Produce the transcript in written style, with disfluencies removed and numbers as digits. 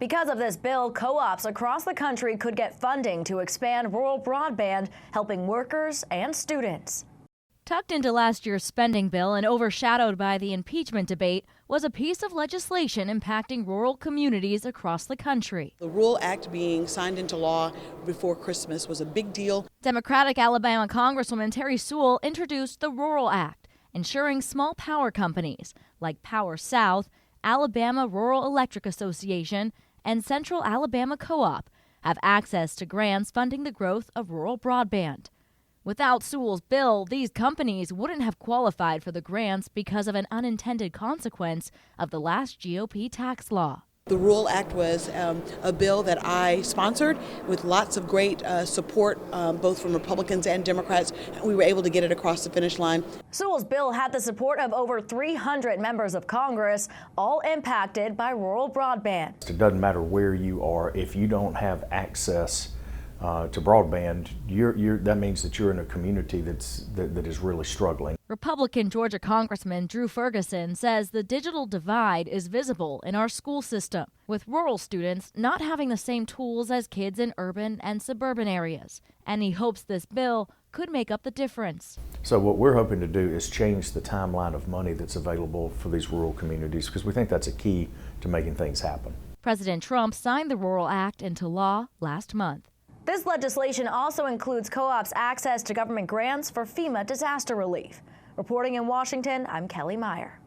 Because of this bill, co-ops across the country could get funding to expand rural broadband, helping workers and students. Tucked into last year's spending bill and overshadowed by the impeachment debate was a piece of legislation impacting rural communities across the country. The Rural Act being signed into law before Christmas was a big deal. Democratic Alabama Congresswoman Terry Sewell introduced the Rural Act, ensuring small power companies like Power South, Alabama Rural Electric Association, and Central Alabama Co-op have access to grants funding the growth of rural broadband. Without Sewell's bill, these companies wouldn't have qualified for the grants because of an unintended consequence of the last GOP tax law. The Rural Act was a bill that I sponsored with lots of great support, both from Republicans and Democrats. We were able to get it across the finish line. Sewell's bill had the support of over 300 members of Congress, all impacted by rural broadband. It doesn't matter where you are, if you don't have access to broadband, that means that you're in a community that is really struggling. Republican Georgia Congressman Drew Ferguson says the digital divide is visible in our school system, with rural students not having the same tools as kids in urban and suburban areas. And he hopes this bill could make up the difference. So what we're hoping to do is change the timeline of money that's available for these rural communities, because we think that's a key to making things happen. President Trump signed the Rural Act into law last month. This legislation also includes co-ops' access to government grants for FEMA disaster relief. Reporting in Washington, I'm Kelly Meyer.